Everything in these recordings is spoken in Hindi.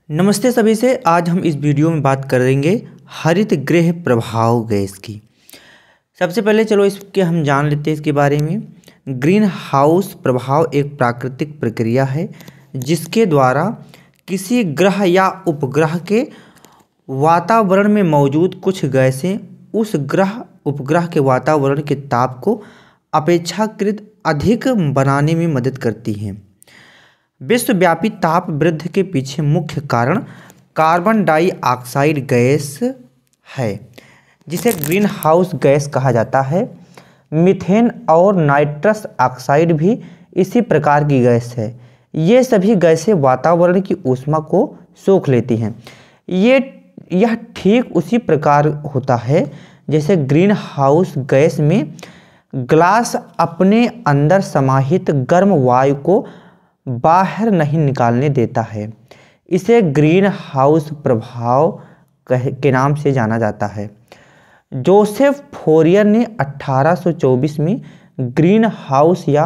नमस्ते सभी से। आज हम इस वीडियो में बात करेंगे हरित गृह प्रभाव गैस की। सबसे पहले चलो इसके हम जान लेते हैं इसके बारे में। ग्रीन हाउस प्रभाव एक प्राकृतिक प्रक्रिया है जिसके द्वारा किसी ग्रह या उपग्रह के वातावरण में मौजूद कुछ गैसें उस ग्रह उपग्रह के वातावरण के ताप को अपेक्षाकृत अधिक बनाने में मदद करती हैं। विश्वव्यापी ताप वृद्धि के पीछे मुख्य कारण कार्बन डाइऑक्साइड गैस है, जिसे ग्रीन हाउस गैस कहा जाता है। मीथेन और नाइट्रस ऑक्साइड भी इसी प्रकार की गैस है। ये सभी गैसें वातावरण की ऊष्मा को सोख लेती हैं। यह ठीक उसी प्रकार होता है जैसे ग्रीन हाउस गैस में ग्लास अपने अंदर समाहित गर्म वायु को बाहर नहीं निकालने देता है। इसे ग्रीन हाउस प्रभाव के नाम से जाना जाता है। जोसेफ फोरियर ने 1824 में ग्रीन हाउस या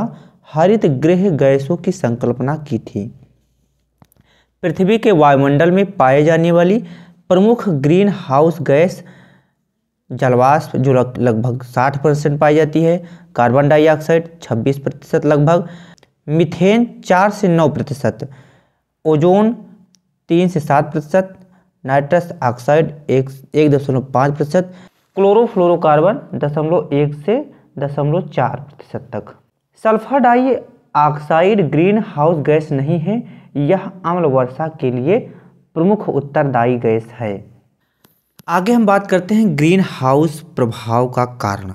हरित गृह गैसों की संकल्पना की थी। पृथ्वी के वायुमंडल में पाए जाने वाली प्रमुख ग्रीन हाउस गैस जलवाष्प जो लगभग 60% पाई जाती है, कार्बन डाइऑक्साइड 26% लगभग, मीथेन 4 से 9%, ओजोन 3 से 7%, नाइट्रस ऑक्साइड 1.5%, क्लोरोफ्लोरोकार्बन 0.1 से 0.4% तक। Sulphur dioxide green house gas नहीं है, यह अम्ल वर्षा के लिए प्रमुख उत्तरदायी गैस है। आगे हम बात करते हैं ग्रीन हाउस प्रभाव का कारण।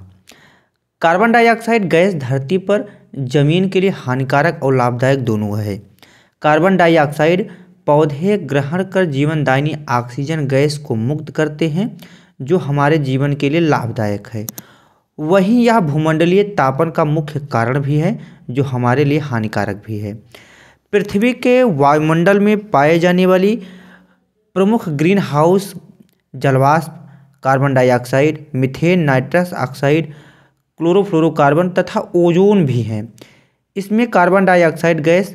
कार्बन डाइऑक्साइड गैस धरती पर जमीन के लिए हानिकारक और लाभदायक दोनों है। कार्बन डाइऑक्साइड पौधे ग्रहण कर जीवनदायिनी ऑक्सीजन गैस को मुक्त करते हैं जो हमारे जीवन के लिए लाभदायक है। वहीं यह भूमंडलीय तापन का मुख्य कारण भी है जो हमारे लिए हानिकारक भी है। पृथ्वी के वायुमंडल में पाए जाने वाली प्रमुख ग्रीन हाउस जलवाष्प carbon dioxide, methane, nitrous oxide, chlorofluorocarbon तथा ओजोन भी हैं। इसमें carbon dioxide gas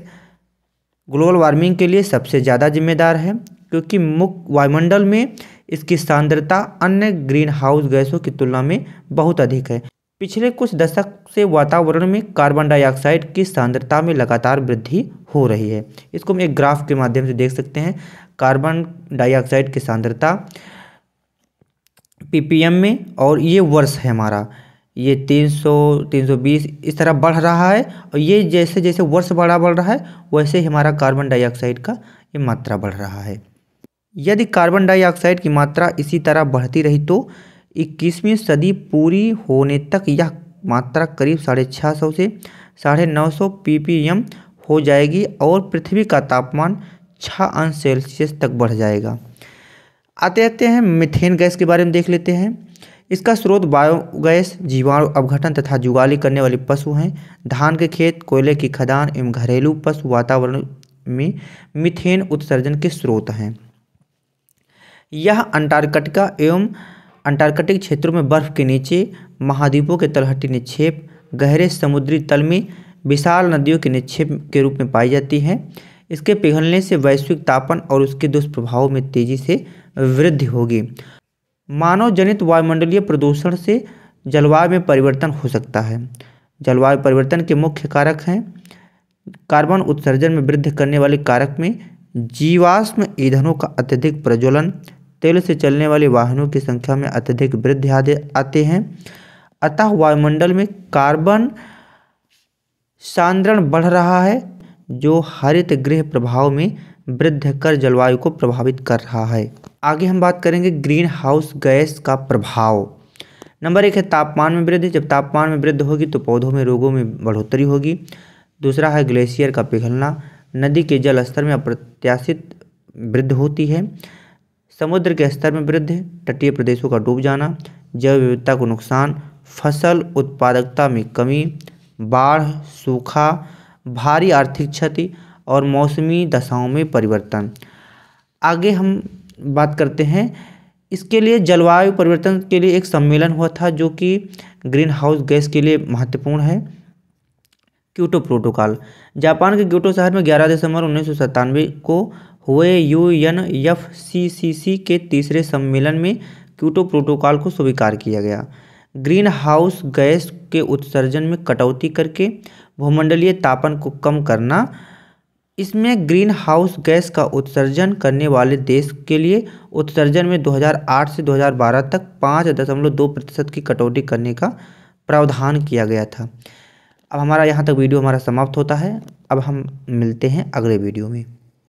global warming के लिए सबसे ज़्यादा जिम्मेदार है क्योंकि मुख्य वायुमंडल में इसकी सांद्रता अन्य ग्रीन हाउस गैसों की तुलना में बहुत अधिक है। पिछले कुछ दशक से वातावरण में कार्बन डाइऑक्साइड की सांद्रता में लगातार वृद्धि हो रही है। इसको हम एक ग्राफ के माध्यम से देख सकते हैं। कार्बन डाइऑक्साइड की सांद्रता ppm में, और ये वर्ष है हमारा, ये 300 320 इस तरह बढ़ रहा है। और ये जैसे जैसे वर्ष बढ़ रहा है वैसे ही हमारा कार्बन डाइऑक्साइड का ये मात्रा बढ़ रहा है। यदि कार्बन डाइऑक्साइड की मात्रा इसी तरह बढ़ती रही तो 21वीं सदी पूरी होने तक यह मात्रा करीब 650 से 950 ppm हो जाएगी और पृथ्वी का तापमान 6 अंश सेल्सियस तक बढ़ जाएगा। आते हैं मीथेन गैस के बारे में देख लेते हैं। इसका स्रोत बायोगैस, जीवाणु अपघटन तथा जुगाली करने वाले पशु हैं। धान के खेत, कोयले की खदान एवं घरेलू पशु वातावरण में मीथेन उत्सर्जन के स्रोत हैं। यह अंटार्कटिका एवं अंटार्कटिक क्षेत्रों में बर्फ के नीचे, महाद्वीपों के तलहटी निक्षेप, गहरे समुद्री तल में विशाल नदियों के निक्षेप के रूप में पाई जाती हैं। इसके पिघलने से वैश्विक तापन और उसके दुष्प्रभावों में तेजी से वृद्धि होगी। मानव जनित वायुमंडलीय प्रदूषण से जलवायु में परिवर्तन हो सकता है। जलवायु परिवर्तन के मुख्य कारक हैं कार्बन उत्सर्जन में वृद्धि करने वाले कारक में जीवाश्म ईंधनों का अत्यधिक प्रज्वलन, तेल से चलने वाले वाहनों की संख्या में अत्यधिक वृद्धि आते हैं। अतः वायुमंडल में कार्बन सांद्रण बढ़ रहा है जो हरित गृह प्रभाव में वृद्धि कर जलवायु को प्रभावित कर रहा है। आगे हम बात करेंगे ग्रीन हाउस गैस का प्रभाव। नंबर 1 है तापमान में वृद्धि। जब तापमान में वृद्धि होगी तो पौधों में रोगों में बढ़ोतरी होगी। दूसरा है ग्लेशियर का पिघलना, नदी के जल स्तर में अप्रत्याशित वृद्धि होती है। समुद्र के स्तर में वृद्धि, तटीय प्रदेशों का डूब जाना, जैव विविधता को नुकसान, फसल उत्पादकता में कमी, बाढ़, सूखा, भारी आर्थिक क्षति और मौसमी दशाओं में परिवर्तन। आगे हम बात करते हैं इसके लिए जलवायु परिवर्तन के लिए एक सम्मेलन हुआ था जो कि ग्रीन हाउस गैस के लिए महत्वपूर्ण है। Kyoto protocol. जापान के क्योटो शहर में 11 दिसंबर 1997 को हुए UNFCCC के तीसरे सम्मेलन में क्योटो प्रोटोकॉल को स्वीकार किया गया। ग्रीन हाउस गैस के उत्सर्जन में कटौती करके भूमंडलीय तापन को कम करना। इसमें ग्रीन हाउस गैस का उत्सर्जन करने वाले देश के लिए उत्सर्जन में 2008 से 2012 तक 5.2% की कटौती करने का प्रावधान किया गया था। अब हमारा यहाँ तक वीडियो समाप्त होता है। अब हम मिलते हैं अगले वीडियो में।